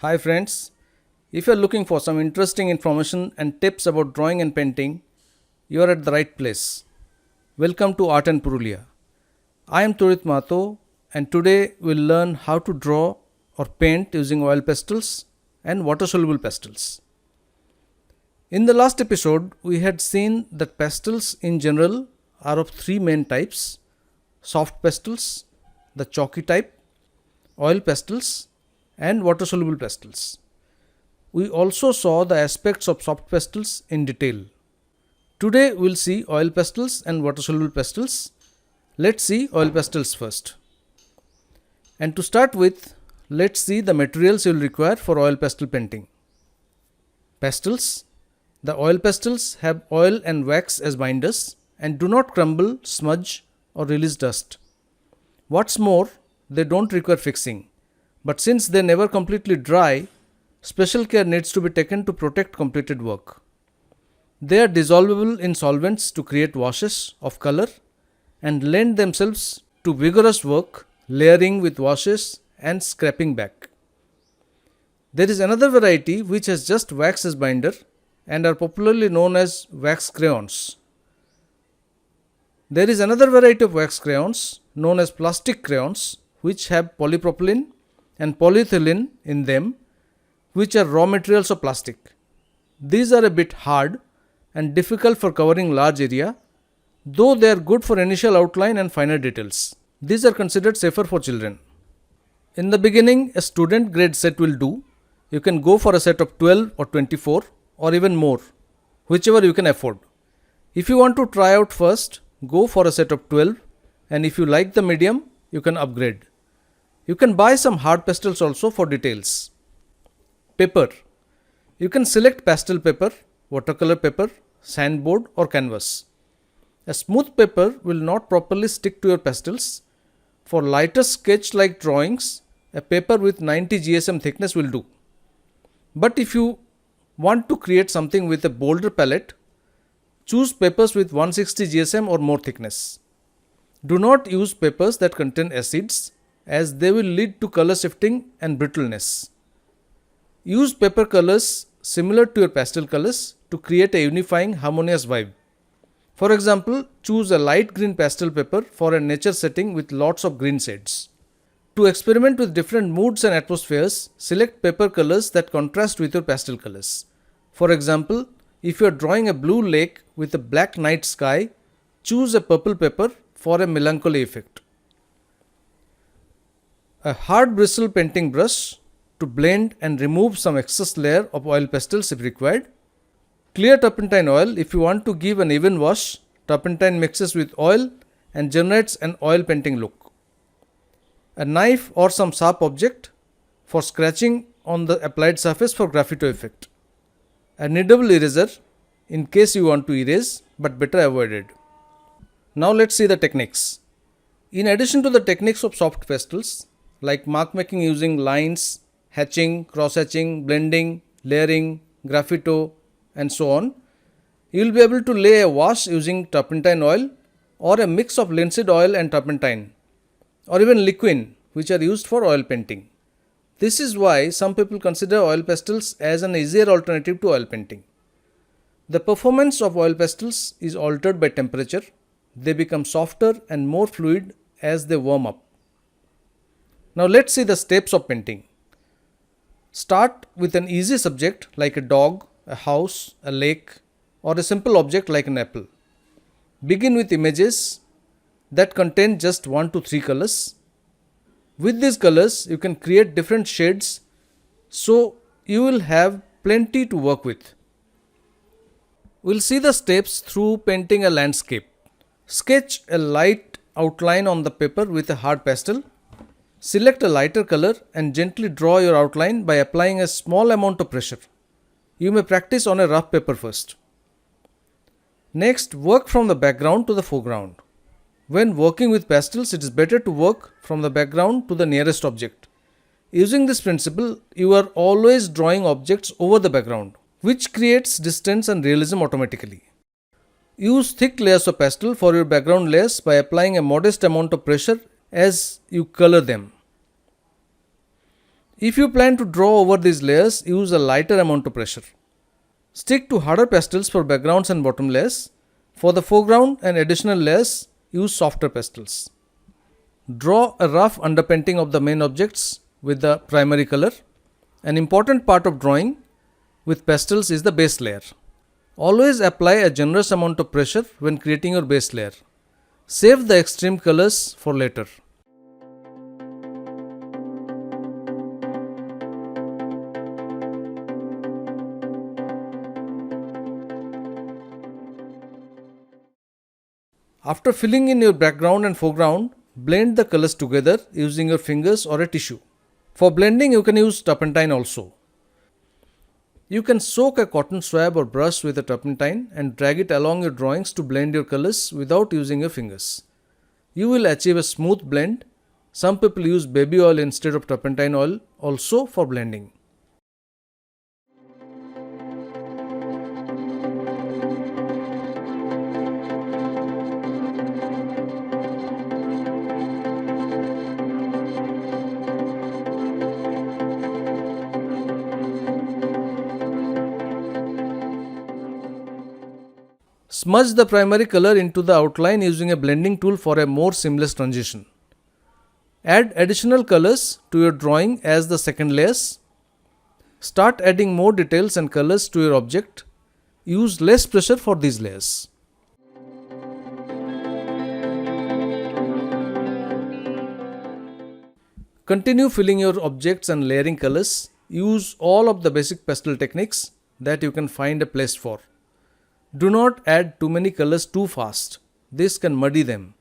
Hi friends, if you are looking for some interesting information and tips about drawing and painting, you are at the right place. Welcome to Art and Purulia. I am Turit Mato and today we'll learn how to draw or paint using oil pastels and water soluble pastels. In the last episode, we had seen that pastels in general are of three main types: soft pastels, the chalky type, oil pastels, and water soluble pastels. We also saw the aspects of soft pastels in detail. Today we'll see oil pastels and water soluble pastels. Let's see oil pastels first. And to start with, let's see the materials you'll require for oil pastel painting. Pastels. The oil pastels have oil and wax as binders and do not crumble, smudge, or release dust. What's more, they don't require fixing. But since they never completely dry, special care needs to be taken to protect completed work. They are dissolvable in solvents to create washes of color and lend themselves to vigorous work, layering with washes and scraping back. There is another variety which has just wax as binder and are popularly known as wax crayons. There is another variety of wax crayons known as plastic crayons which have polypropylene and polyethylene in them, which are raw materials of plastic. These are a bit hard and difficult for covering large area, though they are good for initial outline and finer details. These are considered safer for children. In the beginning, a student grade set will do. You can go for a set of 12 or 24 or even more, whichever you can afford. If you want to try out first, go for a set of 12, and if you like the medium, you can upgrade. You can buy some hard pastels also for details. Paper. You can select pastel paper, watercolor paper, sandboard or canvas. A smooth paper will not properly stick to your pastels. For lighter sketch-like drawings, a paper with 90 GSM thickness will do. But if you want to create something with a bolder palette, choose papers with 160 GSM or more thickness. Do not use papers that contain acids, as they will lead to color shifting and brittleness. Use paper colors similar to your pastel colors to create a unifying, harmonious vibe. For example, choose a light green pastel paper for a nature setting with lots of green shades. To experiment with different moods and atmospheres, select paper colors that contrast with your pastel colors. For example, if you are drawing a blue lake with a black night sky, choose a purple paper for a melancholy effect. A hard bristle painting brush to blend and remove some excess layer of oil pastels if required. Clear turpentine oil. If you want to give an even wash, turpentine mixes with oil and generates an oil painting look. A knife or some sharp object for scratching on the applied surface for graffito effect. A kneadable eraser in case you want to erase, but better avoided. Now let's see the techniques. In addition to the techniques of soft pastels, like mark making using lines, hatching, cross hatching, blending, layering, graffito, and so on, you will be able to lay a wash using turpentine oil or a mix of linseed oil and turpentine, or even liquin, which are used for oil painting. This is why some people consider oil pastels as an easier alternative to oil painting. The performance of oil pastels is altered by temperature. They become softer and more fluid as they warm up. Now let's see the steps of painting. Start with an easy subject like a dog, a house, a lake, or a simple object like an apple. Begin with images that contain just 1 to 3 colors. With these colors, you can create different shades, so you will have plenty to work with. We'll see the steps through painting a landscape. Sketch a light outline on the paper with a hard pastel. Select a lighter color and gently draw your outline by applying a small amount of pressure. You may practice on a rough paper first. Next, work from the background to the foreground. When working with pastels, it is better to work from the background to the nearest object. Using this principle, you are always drawing objects over the background, which creates distance and realism automatically. Use thick layers of pastel for your background layers by applying a modest amount of pressure as you color them. If you plan to draw over these layers, use a lighter amount of pressure. Stick to harder pastels for backgrounds and bottom layers. For the foreground and additional layers, use softer pastels. Draw a rough underpainting of the main objects with the primary color. An important part of drawing with pastels is the base layer. Always apply a generous amount of pressure when creating your base layer. Save the extreme colors for later. After filling in your background and foreground, blend the colors together using your fingers or a tissue. For blending, you can use turpentine also. You can soak a cotton swab or brush with a turpentine and drag it along your drawings to blend your colors without using your fingers. You will achieve a smooth blend. Some people use baby oil instead of turpentine oil also for blending. Smudge the primary color into the outline using a blending tool for a more seamless transition. Add additional colors to your drawing as the second layers. Start adding more details and colors to your object. Use less pressure for these layers. Continue filling your objects and layering colors. Use all of the basic pastel techniques that you can find a place for. Do not add too many colors too fast. This can muddy them.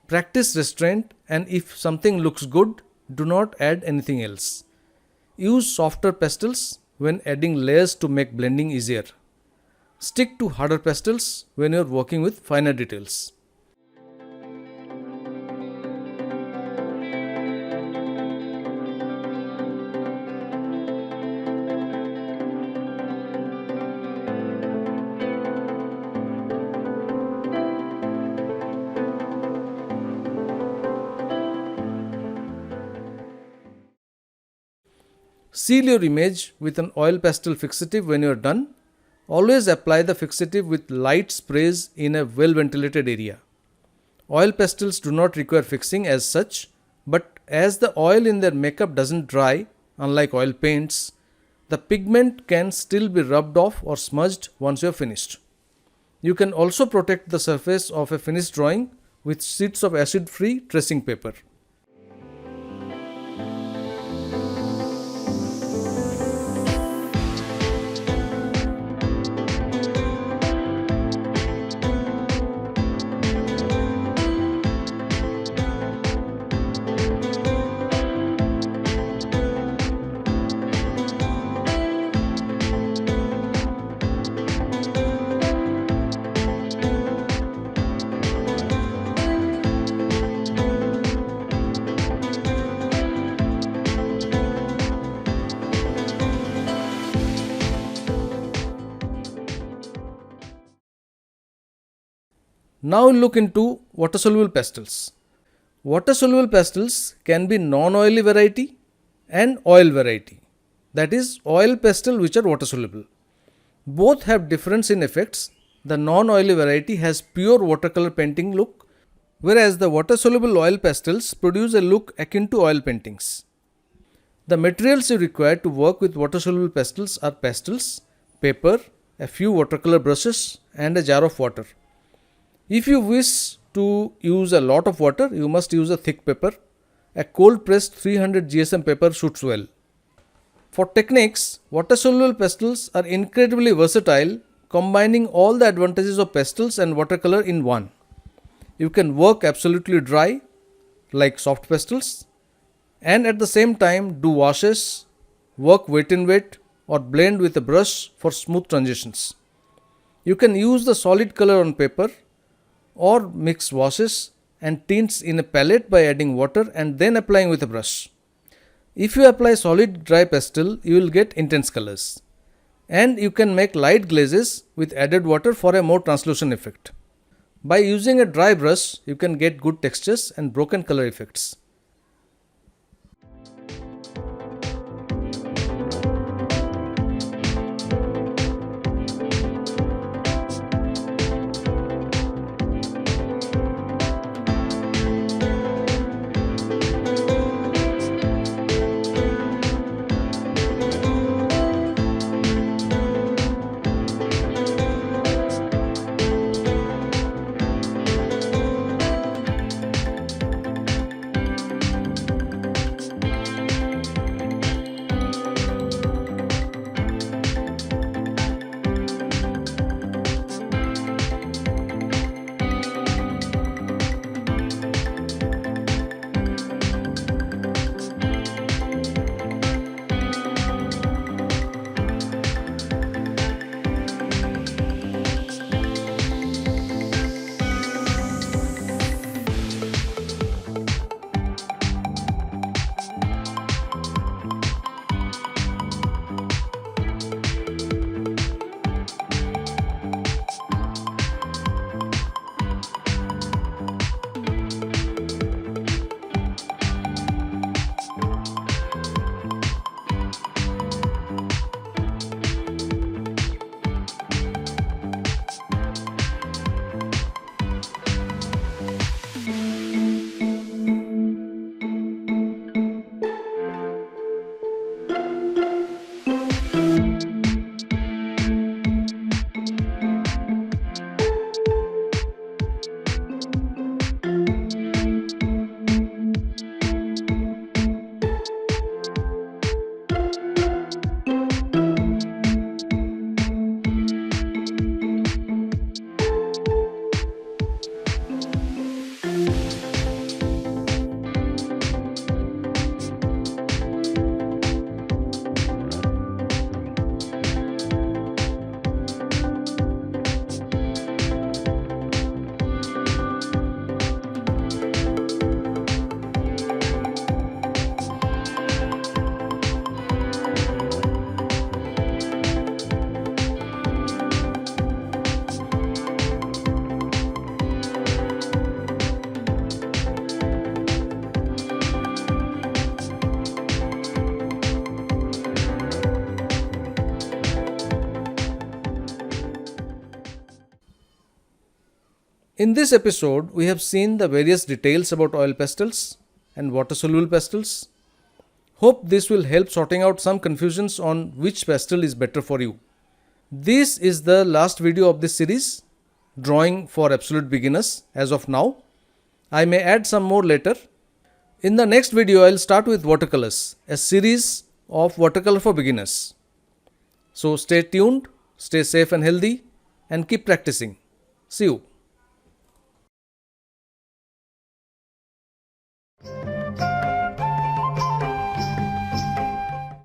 Practice restraint, and if something looks good, do not add anything else. Use softer pastels when adding layers to make blending easier. Stick to harder pastels when you are working with finer details. Seal your image with an oil pastel fixative when you are done. Always apply the fixative with light sprays in a well ventilated area. Oil pastels do not require fixing as such, but as the oil in their makeup doesn't dry, unlike oil paints, the pigment can still be rubbed off or smudged once you are finished. You can also protect the surface of a finished drawing with sheets of acid-free tracing paper. Now we'll look into water-soluble pastels. Water-soluble pastels can be non-oily variety and oil variety. That is, oil pastel which are water-soluble. Both have difference in effects. The non-oily variety has pure watercolor painting look, whereas the water-soluble oil pastels produce a look akin to oil paintings. The materials you require to work with water-soluble pastels are pastels, paper, a few watercolor brushes, and a jar of water. If you wish to use a lot of water, you must use a thick paper. A cold pressed 300 GSM paper suits well. For techniques, water-soluble pastels are incredibly versatile, combining all the advantages of pastels and watercolor in one. You can work absolutely dry, like soft pastels, and at the same time do washes, work wet in wet, or blend with a brush for smooth transitions. You can use the solid color on paper or mix washes and tints in a palette by adding water and then applying with a brush. If you apply solid dry pastel, you will get intense colors. And you can make light glazes with added water for a more translucent effect. By using a dry brush, you can get good textures and broken color effects. In this episode, we have seen the various details about oil pastels and water-soluble pastels. Hope this will help sorting out some confusions on which pastel is better for you. This is the last video of this series, Drawing for Absolute Beginners as of now. I may add some more later. In the next video, I will start with watercolors, a series of watercolor for beginners. So stay tuned, stay safe and healthy, and keep practicing. See you.